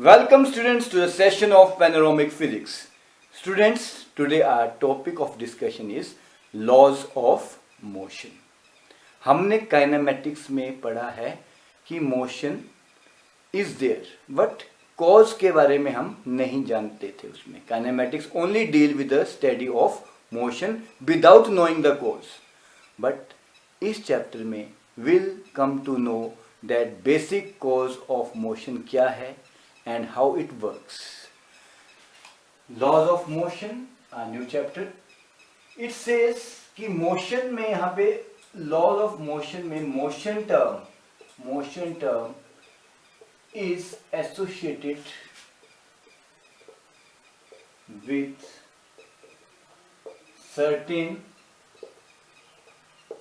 Welcome students to the session of panoramic physics. Students, today our topic of discussion is laws of motion. हमने kinematics में पढ़ा है कि motion is there but cause के बारे में हम नहीं जानते थे. उसमें kinematics only deal with the study of motion without knowing the cause. But इस चैप्टर में will come to know that basic cause of motion क्या है and how it works. Laws of motion, a new chapter. It says कि motion में यहाँ पे laws of motion में motion term is associated with certain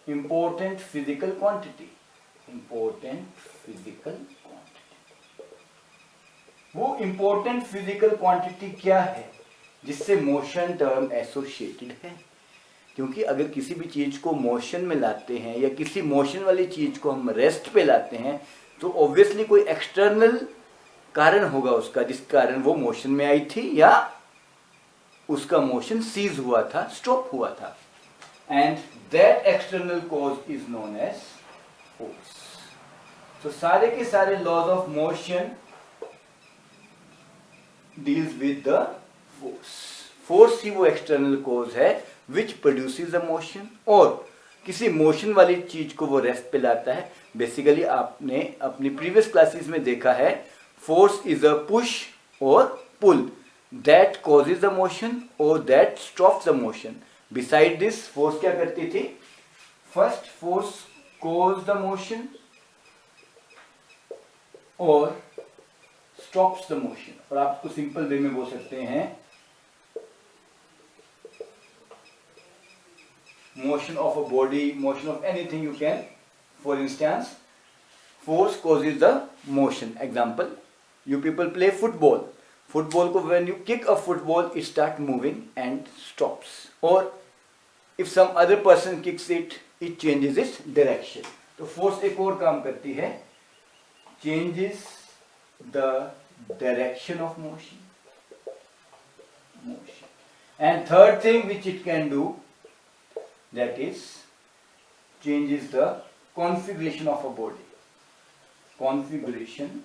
important physical quantity. वो important physical quantity क्या है जिससे मोशन टर्म एसोसिएटेड है. क्योंकि अगर किसी भी चीज को मोशन में लाते हैं या किसी मोशन वाली चीज को हम रेस्ट पे लाते हैं तो ऑब्वियसली कोई एक्सटर्नल कारण होगा उसका जिस कारण वो मोशन में आई थी या उसका मोशन सीज हुआ था, स्टॉप हुआ था. And that external cause is known as force. तो सारे के सारे laws of motion deals with the force. Force ही वो एक्सटर्नल कोज है विच प्रोड्यूसेस अ मोशन और किसी मोशन वाली चीज को वो रेस्ट पे लाता है. बेसिकली आपने अपनी प्रीवियस क्लासेस में देखा है फोर्स इज अ पुश और pull that causes the motion और that stops the motion. Beside this force क्या करती थी? First force cause the motion और stops the motion. और आप उसको सिंपल वे में बोल सकते हैं motion of a body, motion of anything you can. For instance, force causes the motion. Example, you people play football. Football को when you kick a football, it start moving and stops. Or if some other person kicks it, it changes its direction. तो force एक और काम करती है, changes the direction of motion. And third thing which it can do, that is changes the configuration of a body. Configuration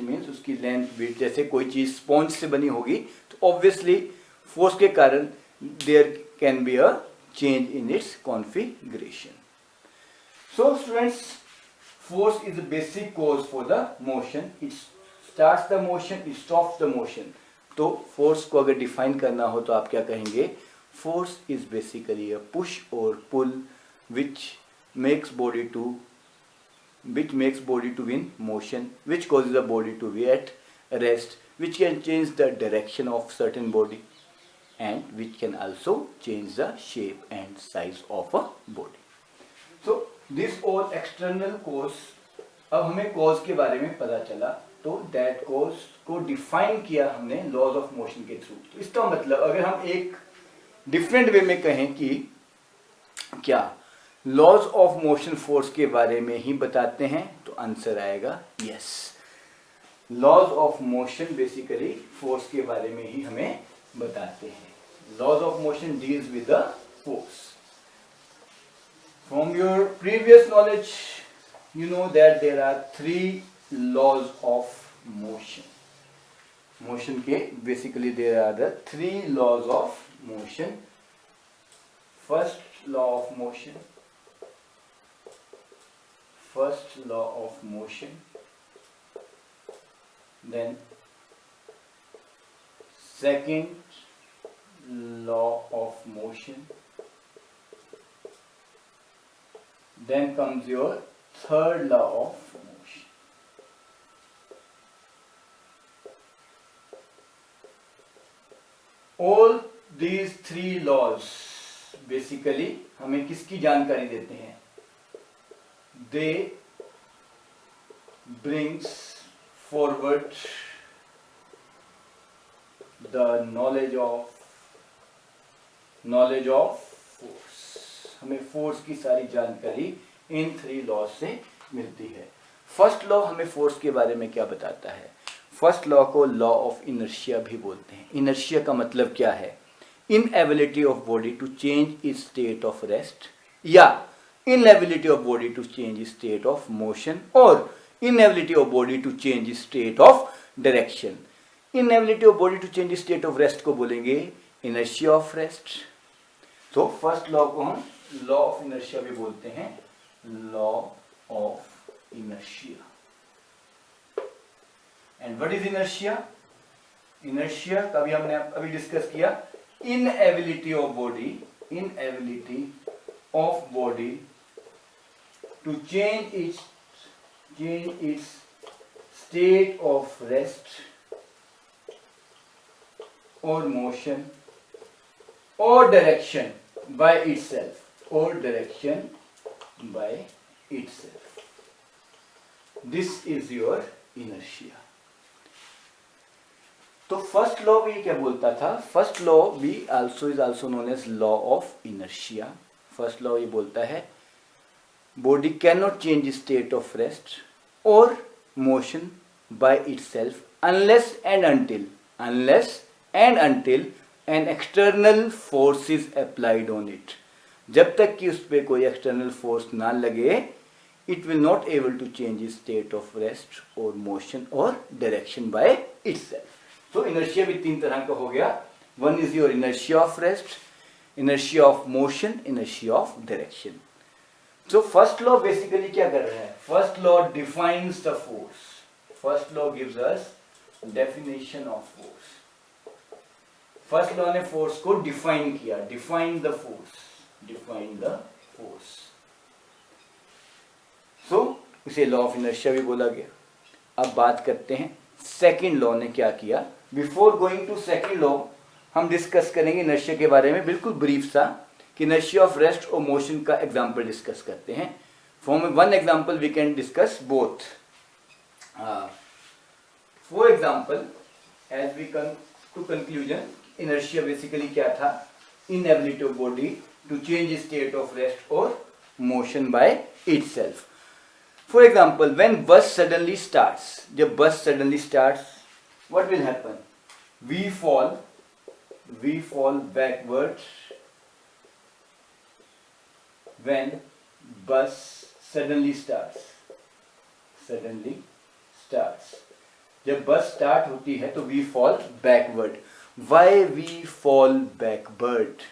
means उसकी length width. जैसे कोई चीज स्पॉन्ज से बनी होगी तो ऑब्वियसली फोर्स के कारण there can be a change in its configuration. So students, force is the basic cause for the motion. It starts the motion, it stops the motion. तो force को अगर define करना हो तो आप क्या कहेंगे? Force is basically a push or pull which makes body to be in motion, which causes the body to be at rest, which can change the direction of certain body and which can also change the shape and size of a body. So this all external cause. अब हमें cause के बारे में पता चला तो that cause को define किया हमने लॉज ऑफ मोशन के थ्रू. तो इसका मतलब अगर हम एक डिफरेंट वे में कहें कि क्या लॉज ऑफ मोशन फोर्स के बारे में ही बताते हैं तो आंसर आएगा yes. Laws of motion basically force के बारे में ही हमें बताते हैं. Laws of motion deals with the force. From your previous knowledge, you know that there are three laws of motion. Motion के basically there are the three laws of motion. First law of motion. Then second law of motion. Then comes your third law of motion. All these three laws basically हमें किसकी जानकारी देते हैं? They brings forward the knowledge of force. हमें force की सारी जानकारी इन 3 law से मिलती है। फर्स्ट लॉ हमें फोर्स के बारे में क्या बताता है? फर्स्ट लॉ को लॉ ऑफ इनर्शिया भी बोलते हैं। इनर्शिया का मतलब क्या है? Inability of body to change its state of rest, या inability of body to change its state of motion, और inability of body to change state of direction. Inability of body to change state of rest को बोलेंगे inertia of rest. तो first law को हम law of inertia भी बोलते हैं, law of inertia. And what is inertia? Inertia कभी हमने अभी डिस्कस किया, inability of body to change its state of rest or motion or direction by itself, This is your inertia. तो first law भी क्या बोलता था? फर्स्ट लॉ भी is also known as law of inertia. First law ये बोलता है body cannot change state of rest or motion by itself unless and until an external force is applied on it. जब तक कि उस पर कोई external force ना लगे, it will not able to change its state of rest or motion or direction by itself. तो inertia भी 3 तरह का हो गया। One is your inertia of rest, inertia of motion, inertia of direction. So first law basically क्या कर रहा है? First law defines the force. First law gives us definition of force. First law ने force को define किया, define the force. So इसे law of inertia भी बोला गया। अब बात करते हैं second law ने क्या किया। Before going to second law हम डिस्कस करेंगे inertia के बारे में बिल्कुल ब्रीफ सा, कि inertia of rest और motion का एग्जाम्पल डिस्कस करते हैं। From one example we can discuss both. For example, as we come to conclusion, inertia basically क्या था? inability of body to change state of rest or motion by itself. For example, when bus suddenly starts, जब bus suddenly starts, what will happen? We fall backwards when bus suddenly starts. जब बस start होती है तो we fall backward. Why we fall backward?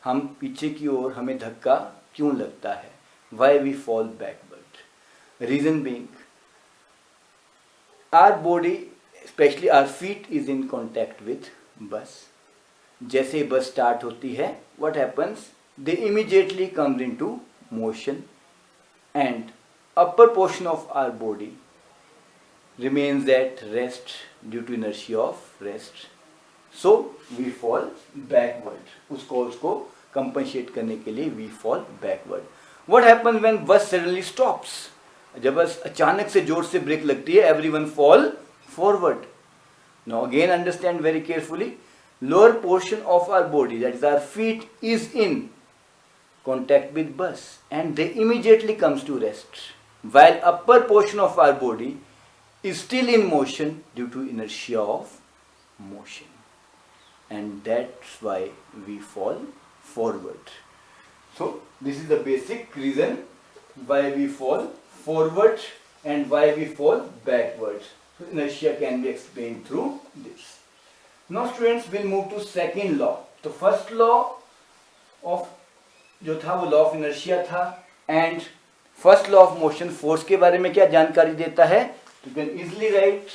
हम पीछे की ओर हमें धक्का क्यों लगता है? Why we fall backward? Reason being, our body, especially our feet, is in contact with bus. जैसे बस स्टार्ट होती है, what happens? They immediately comes into motion and upper portion of our body remains at rest due to inertia of rest. So we fall backward. उसको compensate करने के लिए we fall backward. What happens when bus suddenly stops? जब बस अचानक से जोर से ब्रेक लगती है, everyone fall forward. Now again understand very carefully. Lower portion of our body, that is our feet, is in contact with bus and they immediately comes to rest, while upper portion of our body is still in motion due to inertia of motion, and that's why we fall forward. So this is the basic reason why we fall forward and why we fall backward. So inertia can be explained through this. Now students, will move to second law. तो first law of जो था वो law of inertia था, and first law of motion force के बारे में क्या जानकारी देता है? You can easily right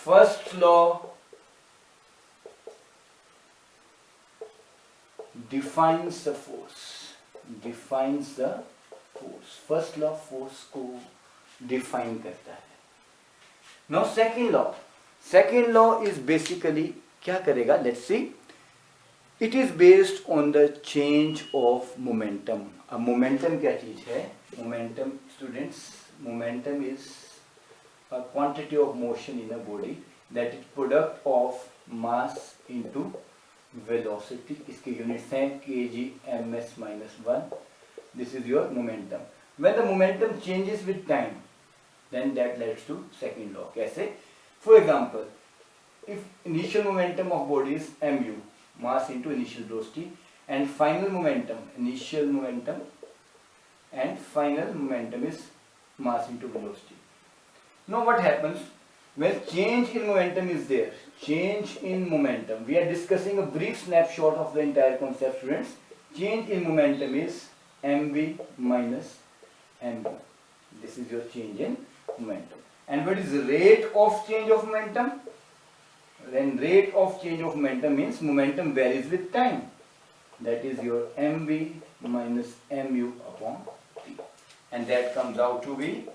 first law defines the force, first law force को डिफाइन करता है। Now second law is basically क्या करेगा? Let's see. It is based on the change of momentum. अब momentum क्या चीज है? Momentum, students, momentum is a quantity of motion in a body that is product of mass into velocity. इसके units हैं kg ms -1. This is your momentum. when the momentum changes with time, then that leads to second law. कैसे? For example, if initial momentum of body is mu, mass into initial velocity, and final momentum, initial momentum and final momentum is mass into velocity. Now what happens when change in momentum is there? Change in momentum. We are discussing a brief snapshot of the entire concept, students. Change in momentum is mv minus mv. This is your change in momentum. And what is the rate of change of momentum? Then rate of change of momentum means momentum varies with time. That is your mv minus mu upon t. And that comes out to be,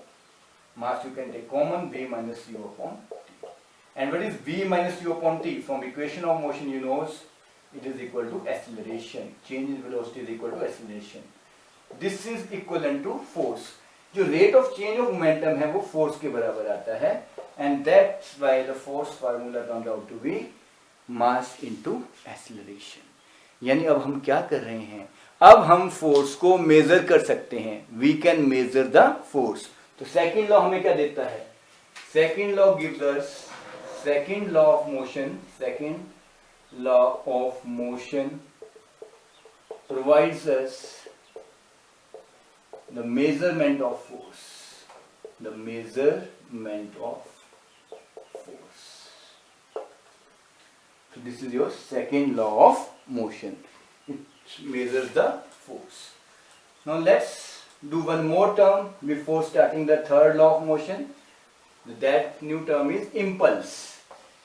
mass you can take common, v minus u upon t. And what is v minus u upon t? From equation of motion you know it is equal to acceleration. Change in velocity is equal to acceleration. This is equivalent to force. जो rate of change of momentum है वो force के बराबर आता है, and that's why the force formula comes out to be mass into acceleration. यानी अब हम क्या कर रहे हैं? अब हम force को measure कर सकते हैं. We can measure the force. तो second law हमें क्या देता है? Second law gives us second law of motion. Second law of motion provides us the measurement of force. The measurement of force. So this is your second law of motion. It measures the force. Now let's do one more term before starting the third law of motion. That new term is impulse.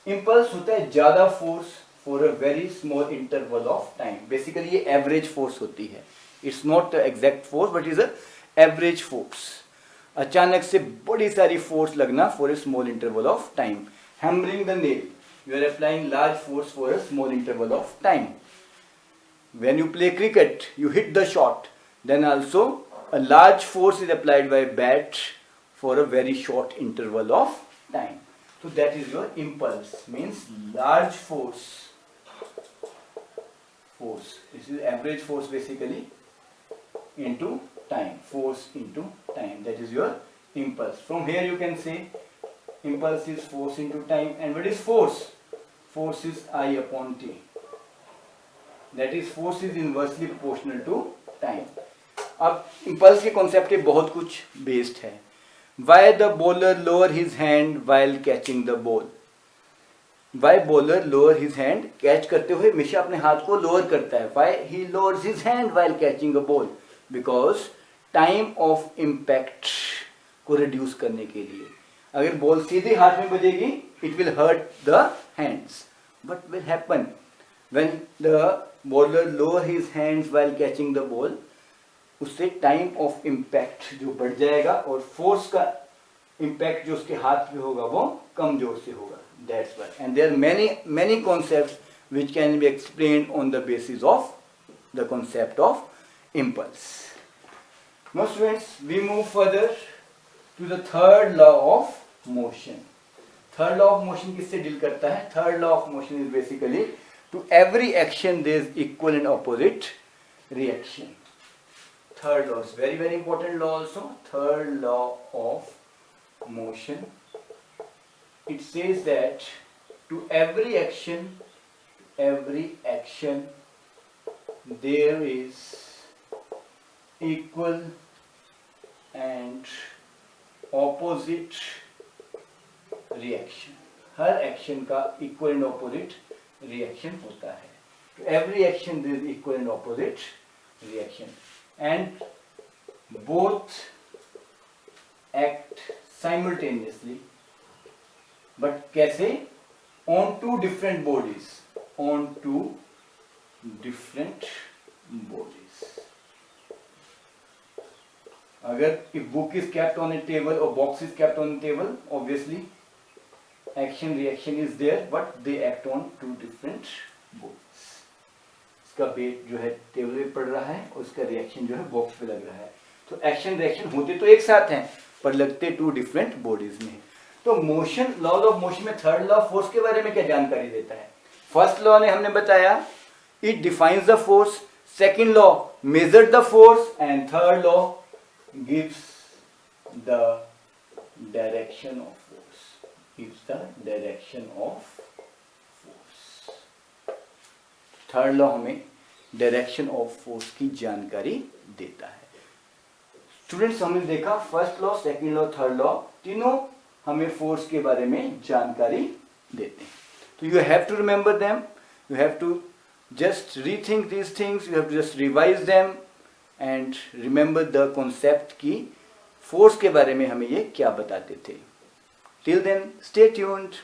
Impulse होता है ज्यादा force for a very small interval of time. Basically ये average force होती है. It's not the exact force but is a average force. अचानक से बड़ी सारी force लगना for a small interval of time. Hammering the nail, you are applying large force for a small interval of time. When you play cricket, you hit the shot, then also a large force is applied by bat for a very short interval of time. So that is your impulse, means large force. This is average force basically into time. Force into time. That is your impulse. From here you can say impulse is force into time. And what is force? Force is I upon t. That is force is inversely proportional to time. अब impulse के concept पे बहुत कुछ based है. Why the bowler lower his hand while catching the ball? Why bowler lower his hand? Catch करते हुए हमेशा अपने हाथ को lower करता है. Why he lowers his hand while catching a ball? Because time of impact को reduce करने के लिए. अगर बॉल सीधे हाथ में बजेगी, it will hurt the hands. What will happen when the bowler lower his hands while catching the ball? उससे time of impact जो बढ़ जाएगा और फोर्स का इम्पैक्ट जो उसके हाथ पे होगा वो कम जोर से होगा. That's why. And there are many concepts which can be explained on the basis of the concept of impulse. Now students, we move further to the third law of motion. Third law of motion किससे deal करता है? Third law of motion is basically to every action there is equal and opposite reaction. Third law is very very important law also. Third law of motion. It says that to every action there is equal and opposite reaction. Her action का equal and opposite reaction होता है. To every action there is equal and opposite reaction. And both act simultaneously, but कैसे? On two different bodies. On two different bodies. अगर if book is kept on a table or box is kept on a table, obviously action reaction is there, but they act on two different bodies. इसका wait जो है table पे पड़ रहा है और उसका रिएक्शन जो है बॉक्स पे लग रहा है. तो एक्शन रिएक्शन होते तो एक साथ हैं पर लगते टू डिफरेंट बॉडीज में. तो मोशन लॉ ऑफ मोशन में थर्ड लॉ फोर्स के बारे में क्या जानकारी देता है? फर्स्ट लॉ ने हमने बताया it defines the force, second law measure the force, and third law gives the direction of force, gives the direction of force. Third law हमें डायरेक्शन ऑफ फोर्स की जानकारी देता है. स्टूडेंट्स, हमने देखा first law, second law, third law, तीनों हमें force के बारे में जानकारी देते हैं. तो you have to remember them, you have to just rethink these things, you have to just revise them and remember the concept कि फोर्स के बारे में हमें ये क्या बताते थे. Till then, stay tuned.